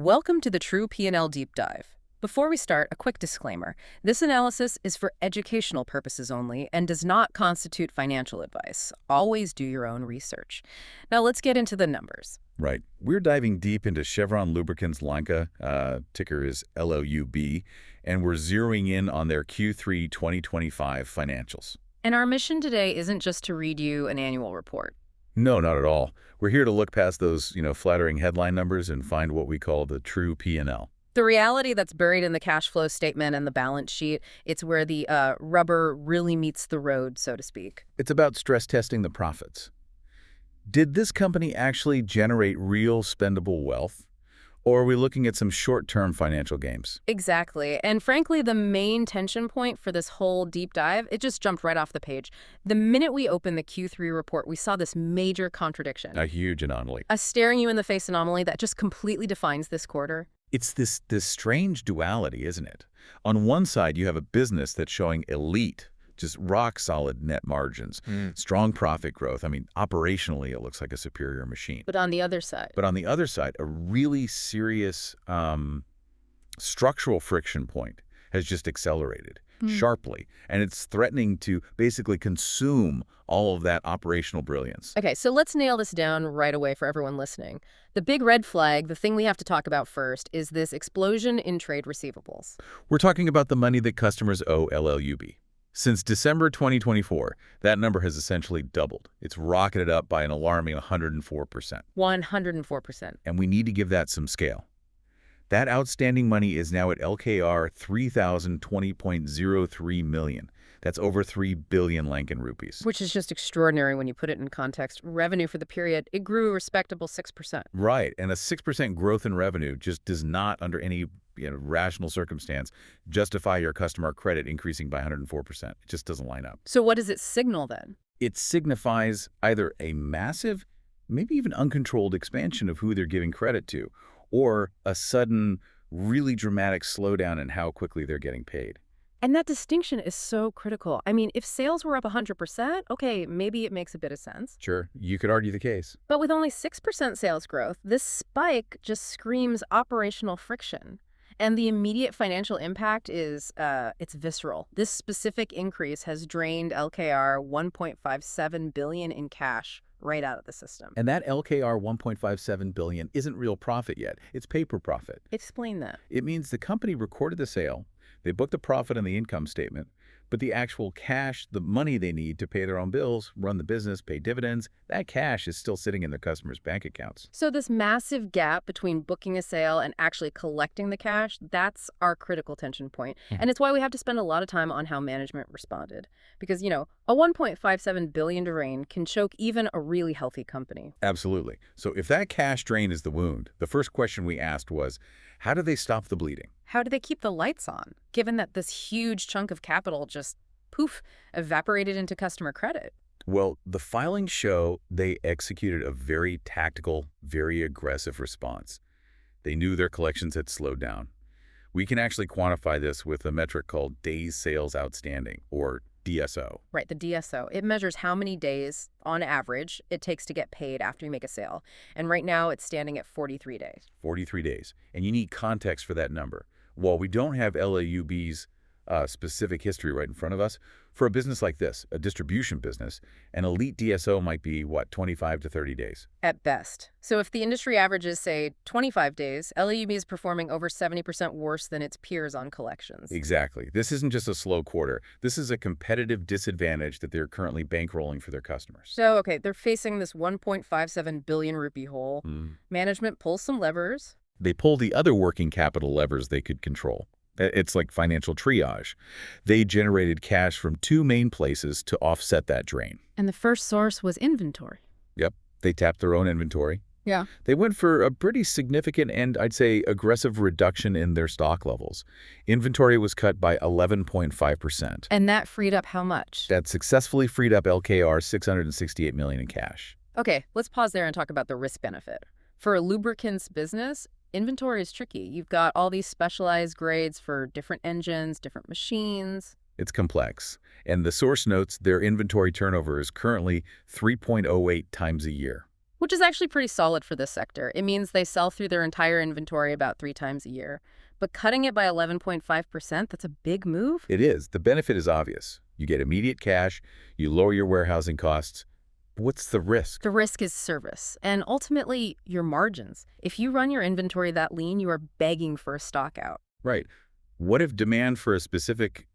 Welcome to the True P&L Deep Dive. Before we start, a quick disclaimer. This analysis is for educational purposes only and does not constitute financial advice. Always do your own research. Now let's get into the numbers. Right. We're diving deep into Chevron Lubricants Lanka, ticker is LLUB, and we're zeroing in on their Q3 2025 financials. And our mission today isn't just to read you an annual report. No, not at all. We're here to look past those, flattering headline numbers and find what we call the true P&L. The reality that's buried in the cash flow statement and the balance sheet, it's where the rubber really meets the road, so to speak. It's about stress testing the profits. Did this company actually generate real spendable wealth? Or are we looking at some short-term financial games? Exactly. And frankly, the main tension point for this whole deep dive, it just jumped right off the page. The minute we opened the Q3 report, we saw this major contradiction. A huge anomaly. A staring-you-in-the-face anomaly that just completely defines this quarter. It's this strange duality, isn't it? On one side, you have a business that's showing elite, just rock-solid net margins, strong profit growth. I mean, operationally, it looks like a superior machine. But on the other side? But on the other side, a really serious structural friction point has just accelerated sharply, and it's threatening to basically consume all of that operational brilliance. Okay, so let's nail this down right away for everyone listening. The big red flag, the thing we have to talk about first, is this explosion in trade receivables. We're talking about the money that customers owe LLUB. Since December 2024, that number has essentially doubled. It's rocketed up by an alarming 104%. 104%. And we need to give that some scale. That outstanding money is now at LKR 3,020.03 million. That's over 3 billion Lankan rupees. Which is just extraordinary when you put it in context. Revenue for the period, it grew a respectable 6%. Right, and a 6% growth in revenue just does not, under any rational circumstance, justify your customer credit increasing by 104%. It just doesn't line up. So what does it signal then? It signifies either a massive, maybe even uncontrolled expansion of who they're giving credit to, or a sudden, really dramatic slowdown in how quickly they're getting paid. And that distinction is so critical. I mean, if sales were up 100%, okay, maybe it makes a bit of sense. Sure, you could argue the case. But with only 6% sales growth, this spike just screams operational friction. And the immediate financial impact is, it's visceral. This specific increase has drained LKR 1.57 billion in cash right out of the system. And that LKR 1.57 billion isn't real profit yet. It's paper profit. Explain that. It means the company recorded the sale, they booked a profit on the income statement, but the actual cash, the money they need to pay their own bills, run the business, pay dividends, that cash is still sitting in their customers' bank accounts. So this massive gap between booking a sale and actually collecting the cash, that's our critical tension point. And it's why we have to spend a lot of time on how management responded. Because, a 1.57 billion drain can choke even a really healthy company. Absolutely. So if that cash drain is the wound, the first question we asked was, how do they stop the bleeding? How do they keep the lights on, given that this huge chunk of capital just, poof, evaporated into customer credit? Well, the filings show they executed a very tactical, very aggressive response. They knew their collections had slowed down. We can actually quantify this with a metric called Days Sales Outstanding, or DSO. Right, the DSO. It measures how many days, on average, it takes to get paid after you make a sale. And right now, it's standing at 43 days. 43 days. And you need context for that number. While we don't have LAUB's specific history right in front of us, for a business like this, a distribution business, an elite DSO might be, 25 to 30 days? At best. So if the industry average is, say, 25 days, LLUB is performing over 70% worse than its peers on collections. Exactly. This isn't just a slow quarter. This is a competitive disadvantage that they're currently bankrolling for their customers. So, okay, they're facing this 1.57 billion rupee hole. Management pulls some levers. They pull the other working capital levers they could control. It's like financial triage. They generated cash from two main places to offset that drain. And the first source was inventory. Yep. They tapped their own inventory. Yeah. They went for a pretty significant and, I'd say, aggressive reduction in their stock levels. Inventory was cut by 11.5%. And that freed up how much? That successfully freed up LKR 668 million in cash. Okay, let's pause there and talk about the risk benefit. For a lubricants business, inventory is tricky. You've got all these specialized grades for different engines, different machines. It's complex. And the source notes their inventory turnover is currently 3.08 times a year. which is actually pretty solid for this sector. It means they sell through their entire inventory about 3 times a year. But cutting it by 11.5%, that's a big move. It is. The benefit is obvious. You get immediate cash, you lower your warehousing costs. What's the risk? The risk is service, and ultimately, your margins. If you run your inventory that lean, you are begging for a stock out. Right. What if demand for a specific,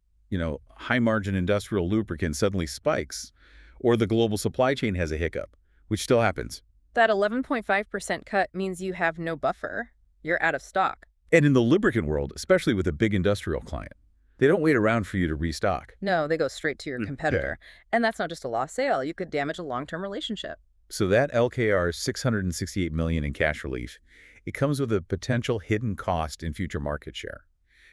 high-margin industrial lubricant suddenly spikes, or the global supply chain has a hiccup, which still happens? That 11.5% cut means you have no buffer. You're out of stock. And in the lubricant world, especially with a big industrial client, they don't wait around for you to restock. No, they go straight to your competitor. And that's not just a lost sale. You could damage a long-term relationship. So that LKR $668 million in cash relief, it comes with a potential hidden cost in future market share.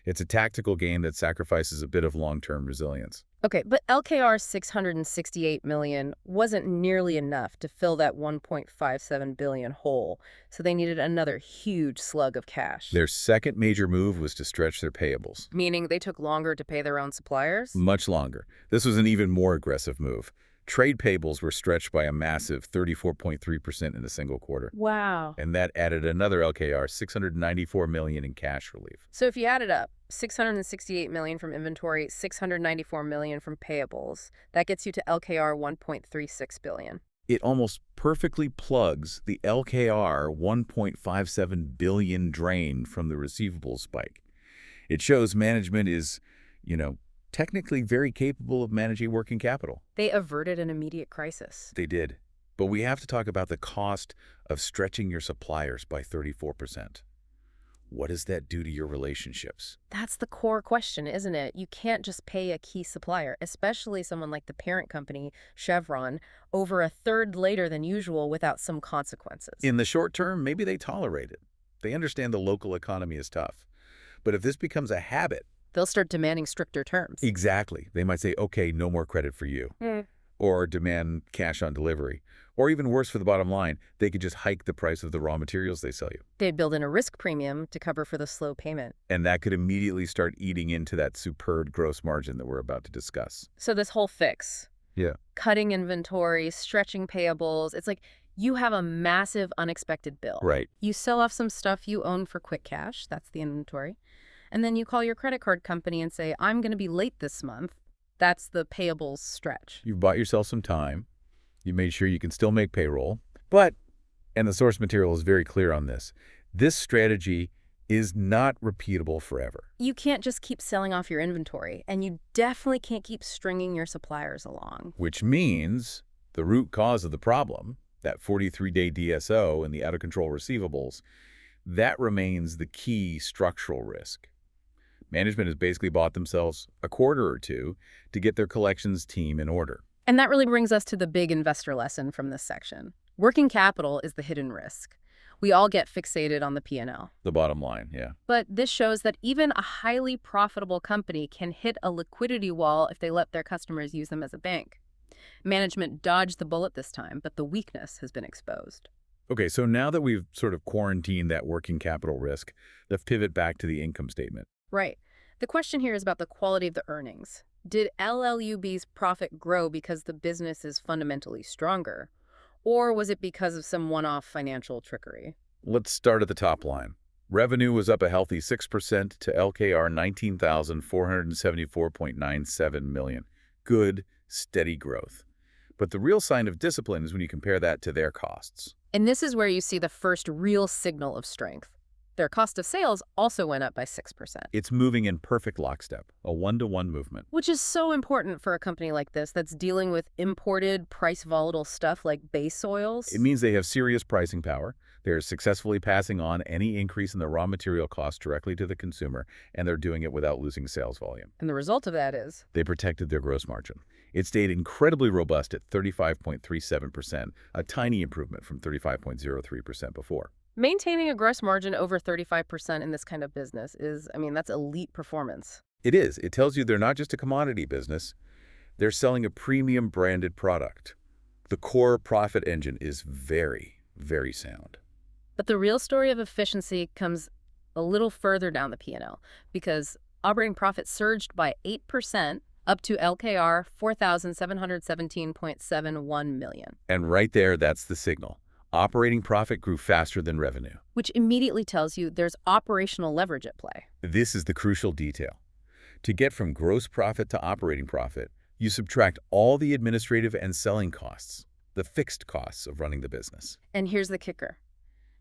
It's a tactical game that sacrifices a bit of long-term resilience. Okay, but LKR's $668 million wasn't nearly enough to fill that $1.57 billion hole, so they needed another huge slug of cash. Their second major move was to stretch their payables. Meaning they took longer to pay their own suppliers? Much longer. This was an even more aggressive move. Trade payables were stretched by a massive 34.3% in a single quarter. Wow. And that added another LKR $694 million in cash relief. So if you add it up, $668 million from inventory, $694 million from payables, that gets you to LKR $1.36 billion. It almost perfectly plugs the LKR $1.57 billion drain from the receivables spike. It shows management is, technically very capable of managing working capital. They averted an immediate crisis. They did. But we have to talk about the cost of stretching your suppliers by 34%. What does that do to your relationships? That's the core question, isn't it? You can't just pay a key supplier, especially someone like the parent company, Chevron, over a third later than usual without some consequences. In the short term, maybe they tolerate it. They understand the local economy is tough. But if this becomes a habit, they'll start demanding stricter terms. Exactly. They might say, okay, no more credit for you. Or demand cash on delivery. Or even worse for the bottom line, they could just hike the price of the raw materials they sell you. They'd build in a risk premium to cover for the slow payment. And that could immediately start eating into that superb gross margin that we're about to discuss. So this whole fix, cutting inventory, stretching payables, it's like you have a massive unexpected bill. Right. You sell off some stuff you own for quick cash, that's the inventory. And then you call your credit card company and say, I'm going to be late this month. That's the payables stretch. You've bought yourself some time. You made sure you can still make payroll. But, and the source material is very clear on this strategy is not repeatable forever. You can't just keep selling off your inventory, and you definitely can't keep stringing your suppliers along. Which means the root cause of the problem, that 43-day DSO and the out-of-control receivables, that remains the key structural risk. Management has basically bought themselves a quarter or two to get their collections team in order. And that really brings us to the big investor lesson from this section. Working capital is the hidden risk. We all get fixated on the P&L. The bottom line, yeah. But this shows that even a highly profitable company can hit a liquidity wall if they let their customers use them as a bank. Management dodged the bullet this time, but the weakness has been exposed. Okay, so now that we've sort of quarantined that working capital risk, let's pivot back to the income statement. Right. The question here is about the quality of the earnings. Did LLUB's profit grow because the business is fundamentally stronger? Or was it because of some one-off financial trickery? Let's start at the top line. Revenue was up a healthy 6% to LKR $19,474.97 million. Good, steady growth. But the real sign of discipline is when you compare that to their costs. And this is where you see the first real signal of strength. Their cost of sales also went up by 6%. It's moving in perfect lockstep, a one-to-one movement. Which is so important for a company like this that's dealing with imported, price-volatile stuff like base oils. It means they have serious pricing power. They're successfully passing on any increase in the raw material costs directly to the consumer, and they're doing it without losing sales volume. And the result of that is? They protected their gross margin. It stayed incredibly robust at 35.37%, a tiny improvement from 35.03% before. Maintaining a gross margin over 35% in this kind of business is, that's elite performance. It is. It tells you they're not just a commodity business. They're selling a premium branded product. The core profit engine is very, very sound. But the real story of efficiency comes a little further down the P&L because operating profit surged by 8% up to LKR $4,717.71 million. And right there, that's the signal. Operating profit grew faster than revenue. which immediately tells you there's operational leverage at play. This is the crucial detail. To get from gross profit to operating profit, you subtract all the administrative and selling costs, the fixed costs of running the business. And here's the kicker.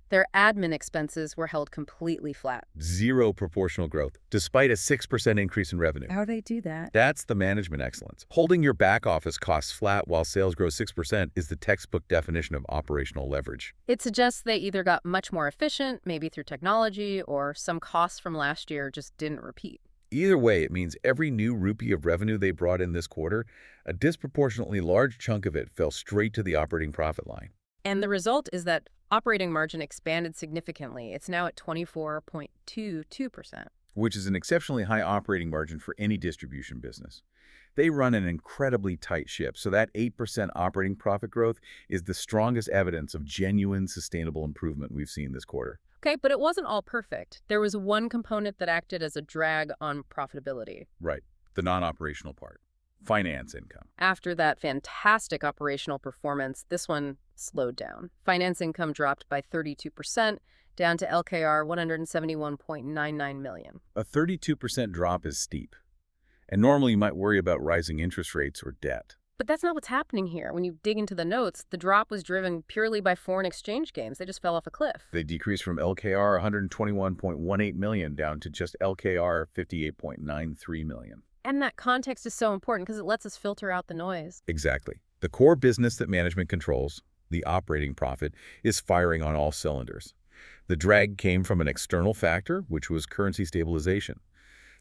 Their admin expenses were held completely flat. Zero proportional growth, despite a 6% increase in revenue. How do they do that? That's the management excellence. Holding your back office costs flat while sales grow 6% is the textbook definition of operational leverage. It suggests they either got much more efficient, maybe through technology, or some costs from last year just didn't repeat. Either way, it means every new rupee of revenue they brought in this quarter, a disproportionately large chunk of it fell straight to the operating profit line. And the result is that operating margin expanded significantly. It's now at 24.22%. Which is an exceptionally high operating margin for any distribution business. They run an incredibly tight ship, so that 8% operating profit growth is the strongest evidence of genuine, sustainable improvement we've seen this quarter. Okay, but it wasn't all perfect. There was one component that acted as a drag on profitability. Right, the non-operational part. Finance income. After that fantastic operational performance, this one slowed down. Finance income dropped by 32%, down to LKR 171.99 million. A 32% drop is steep. And normally you might worry about rising interest rates or debt. But that's not what's happening here. When you dig into the notes, the drop was driven purely by foreign exchange gains. They just fell off a cliff. They decreased from LKR 121.18 million down to just LKR 58.93 million. And that context is so important because it lets us filter out the noise. Exactly. The core business that management controls, the operating profit, is firing on all cylinders. The drag came from an external factor, which was currency stabilization.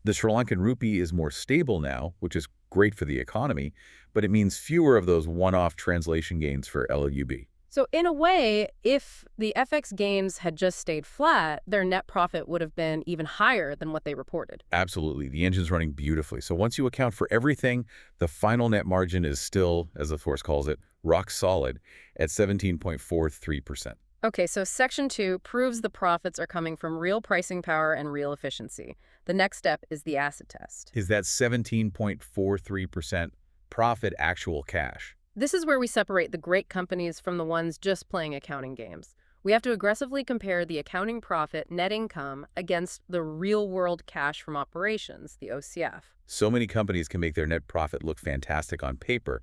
The Sri Lankan rupee is more stable now, which is great for the economy, but it means fewer of those one-off translation gains for LLUB. So in a way, if the FX gains had just stayed flat, their net profit would have been even higher than what they reported. Absolutely. The engine's running beautifully. So once you account for everything, the final net margin is still, as the Force calls it, rock solid at 17.43%. Okay, so Section 2 proves the profits are coming from real pricing power and real efficiency. The next step is the acid test. Is that 17.43% profit actual cash? This is where we separate the great companies from the ones just playing accounting games. We have to aggressively compare the accounting profit net income against the real-world cash from operations, the OCF. So many companies can make their net profit look fantastic on paper,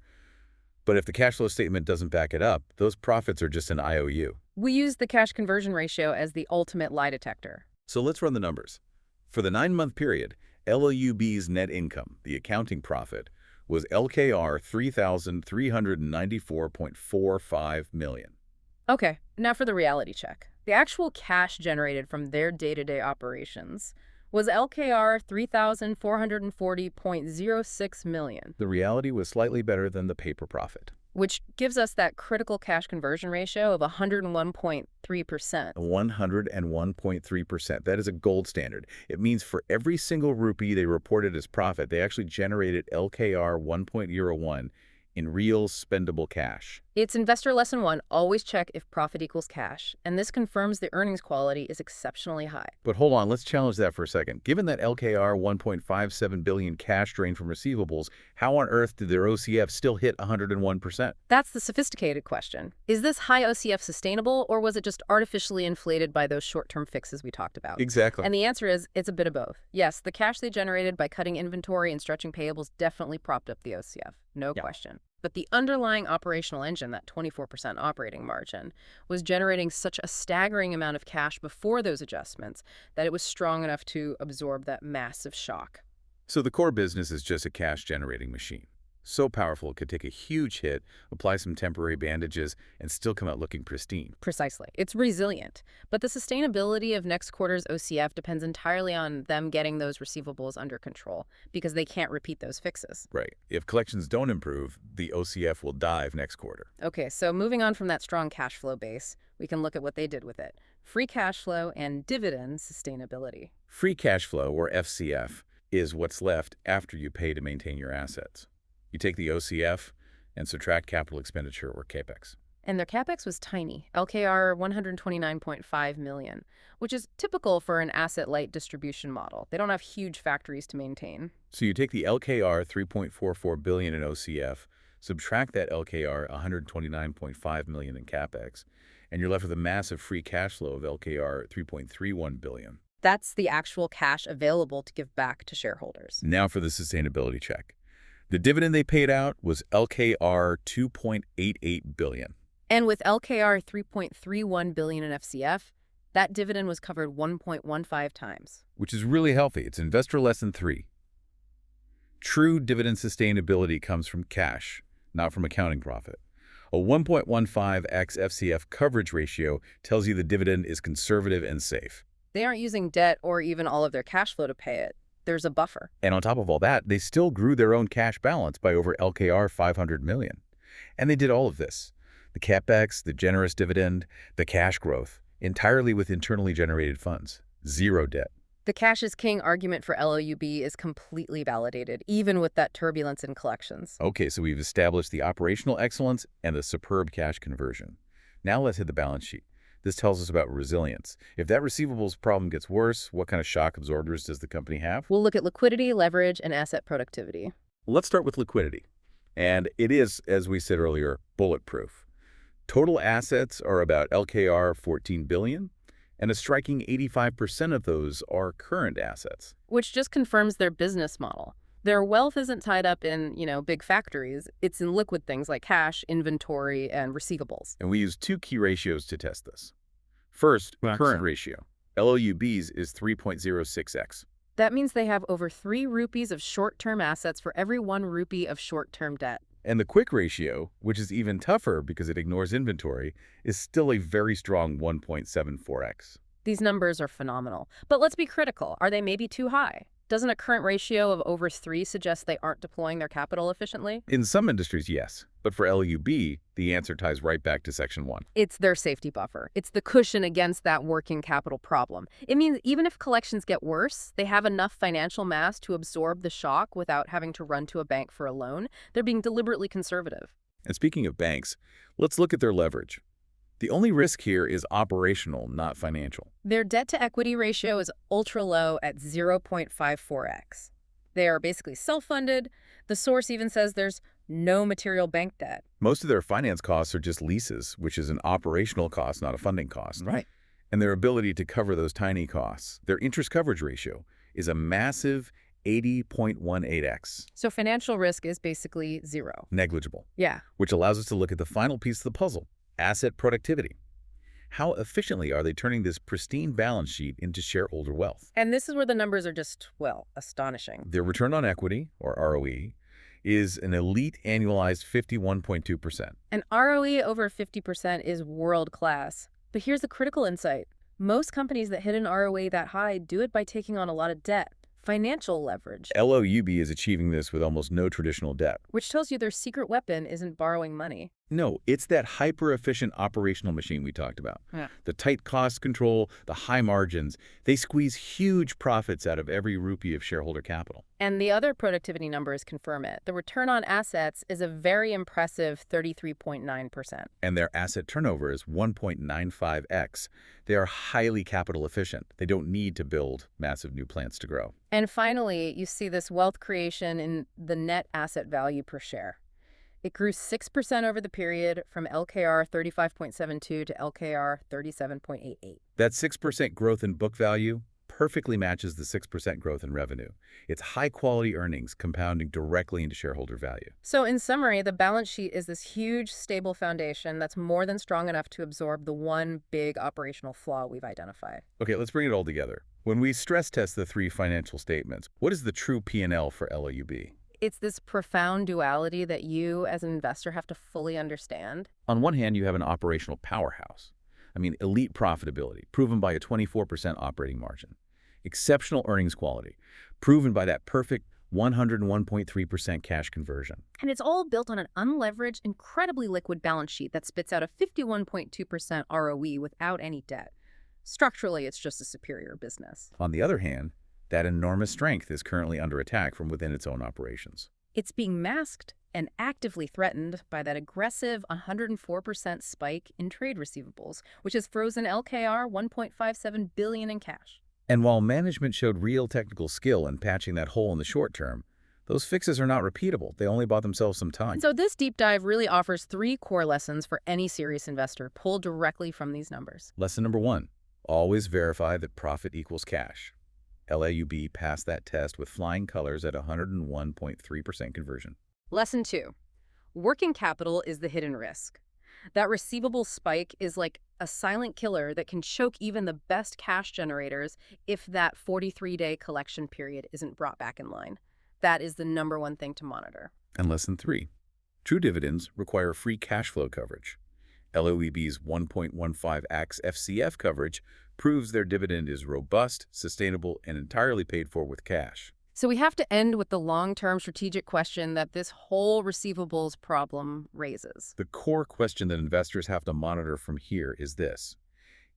but if the cash flow statement doesn't back it up, those profits are just an IOU. We use the cash conversion ratio as the ultimate lie detector. So let's run the numbers. For the 9-month period, LLUB's net income, the accounting profit, was LKR 3,394.45 million. Okay, now for the reality check. The actual cash generated from their day-to-day operations was LKR 3,440.06 million. The reality was slightly better than the paper profit. Which gives us that critical cash conversion ratio of 101.3%. 101.3%. That is a gold standard. It means for every single rupee they reported as profit, they actually generated LKR 1.01 in real spendable cash. It's investor lesson 1, always check if profit equals cash, and this confirms the earnings quality is exceptionally high. But hold on, let's challenge that for a second. Given that LKR 1.57 billion cash drained from receivables, how on earth did their OCF still hit 101%? That's the sophisticated question. Is this high OCF sustainable, or was it just artificially inflated by those short-term fixes we talked about? Exactly. And the answer is, it's a bit of both. Yes, the cash they generated by cutting inventory and stretching payables definitely propped up the OCF, no question. But the underlying operational engine, that 24% operating margin, was generating such a staggering amount of cash before those adjustments that it was strong enough to absorb that massive shock. So the core business is just a cash-generating machine. So powerful it could take a huge hit, apply some temporary bandages, and still come out looking pristine. Precisely. It's resilient. But the sustainability of next quarter's OCF depends entirely on them getting those receivables under control, because they can't repeat those fixes. Right. If collections don't improve, the OCF will dive next quarter. Okay, so moving on from that strong cash flow base, we can look at what they did with it. Free cash flow and dividend sustainability. Free cash flow, or FCF, is what's left after you pay to maintain your assets. You take the OCF and subtract capital expenditure, or CapEx. And their CapEx was tiny, LKR 129.5 million, which is typical for an asset-light distribution model. They don't have huge factories to maintain. So you take the LKR 3.44 billion in OCF, subtract that LKR 129.5 million in CapEx, and you're left with a massive free cash flow of LKR 3.31 billion. That's the actual cash available to give back to shareholders. Now for the sustainability check. The dividend they paid out was LKR 2.88 billion. And with LKR 3.31 billion in FCF, that dividend was covered 1.15 times. Which is really healthy. It's investor lesson 3. True dividend sustainability comes from cash, not from accounting profit. A 1.15x FCF coverage ratio tells you the dividend is conservative and safe. They aren't using debt or even all of their cash flow to pay it. There's a buffer. And on top of all that, they still grew their own cash balance by over LKR 500 million. And they did all of this. The CapEx, the generous dividend, the cash growth, entirely with internally generated funds. Zero debt. The cash is king argument for LLUB is completely validated, even with that turbulence in collections. Okay, so we've established the operational excellence and the superb cash conversion. Now let's hit the balance sheet. This tells us about resilience. If that receivables problem gets worse, what kind of shock absorbers does the company have? We'll look at liquidity, leverage, and asset productivity. Let's start with liquidity. And it is, as we said earlier, bulletproof. Total assets are about LKR 14 billion, and a striking 85% of those are current assets. Which just confirms their business model. Their wealth isn't tied up in, big factories. It's in liquid things like cash, inventory, and receivables. And we use 2 key ratios to test this. First, current ratio. LLUB's is 3.06x. That means they have over 3 rupees of short-term assets for every 1 rupee of short-term debt. And the quick ratio, which is even tougher because it ignores inventory, is still a very strong 1.74x. These numbers are phenomenal. But let's be critical. Are they maybe too high? Doesn't a current ratio of over 3 suggest they aren't deploying their capital efficiently? In some industries, yes. But for LLUB, the answer ties right back to Section 1. It's their safety buffer. It's the cushion against that working capital problem. It means even if collections get worse, they have enough financial mass to absorb the shock without having to run to a bank for a loan. They're being deliberately conservative. And speaking of banks, let's look at their leverage. The only risk here is operational, not financial. Their debt-to-equity ratio is ultra-low at 0.54x. They are basically self-funded. The source even says there's no material bank debt. Most of their finance costs are just leases, which is an operational cost, not a funding cost. Right. And their ability to cover those tiny costs, their interest coverage ratio, is a massive 80.18x. So financial risk is basically 0. Negligible. Yeah. Which allows us to look at the final piece of the puzzle. Asset productivity. How efficiently are they turning this pristine balance sheet into shareholder wealth? And this is where the numbers are just, astonishing. Their return on equity, or ROE, is an elite annualized 51.2%. An ROE over 50% is world-class. But here's the critical insight. Most companies that hit an ROE that high do it by taking on a lot of debt. Financial leverage. LLUB is achieving this with almost no traditional debt. Which tells you their secret weapon isn't borrowing money. No, it's that hyper-efficient operational machine we talked about. Yeah. The tight cost control, the high margins, they squeeze huge profits out of every rupee of shareholder capital. And the other productivity numbers confirm it. The return on assets is a very impressive 33.9%. And their asset turnover is 1.95x. They are highly capital efficient. They don't need to build massive new plants to grow. And finally, you see this wealth creation in the net asset value per share. It grew 6% over the period from LKR 35.72 to LKR 37.88. That 6% growth in book value perfectly matches the 6% growth in revenue. It's high-quality earnings compounding directly into shareholder value. So in summary, the balance sheet is this huge, stable foundation that's more than strong enough to absorb the one big operational flaw we've identified. Okay, let's bring it all together. When we stress test the 3 financial statements, what is the true P&L for LLUB? It's this profound duality that you, as an investor, have to fully understand. On one hand, you have an operational powerhouse. Elite profitability, proven by a 24% operating margin. Exceptional earnings quality, proven by that perfect 101.3% cash conversion. And it's all built on an unleveraged, incredibly liquid balance sheet that spits out a 51.2% ROE without any debt. Structurally, it's just a superior business. On the other hand, that enormous strength is currently under attack from within its own operations. It's being masked and actively threatened by that aggressive 104% spike in trade receivables, which has frozen LKR 1.57 billion in cash. And while management showed real technical skill in patching that hole in the short term, Those fixes are not repeatable. They only bought themselves some And time. so this deep dive really offers 3 core lessons for any serious investor pulled directly from these numbers. Lesson number 1, always verify that profit equals cash. LLUB passed that test with flying colors at 101.3% conversion. Lesson 2, working capital is the hidden risk. That receivable spike is like a silent killer that can choke even the best cash generators if that 43-day collection period isn't brought back in line. That is the #1 thing to monitor. And lesson 3, true dividends require free cash flow coverage. LLUB's 1.15x FCF coverage proves their dividend is robust, sustainable, and entirely paid for with cash. So we have to end with the long-term strategic question that this whole receivables problem raises. The core question that investors have to monitor from here is this.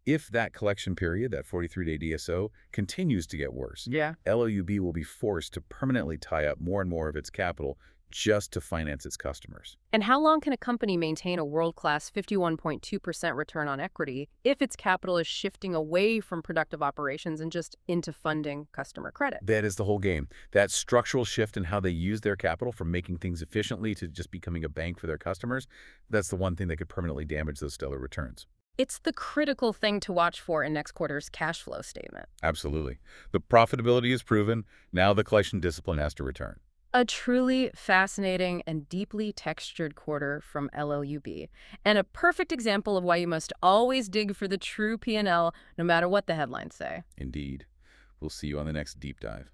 If that collection period, that 43-day DSO, continues to get worse, Yeah. LLUB will be forced to permanently tie up more and more of its capital just to finance its customers. And how long can a company maintain a world-class 51.2% return on equity if its capital is shifting away from productive operations and just into funding customer credit? That is the whole game. That structural shift in how they use their capital from making things efficiently to just becoming a bank for their customers, that's the one thing that could permanently damage those stellar returns. It's the critical thing to watch for in next quarter's cash flow statement. Absolutely. The profitability is proven. Now the collection discipline has to return. A truly fascinating and deeply textured quarter from LLUB, and a perfect example of why you must always dig for the true P&L no matter what the headlines say. Indeed. We'll see you on the next deep dive.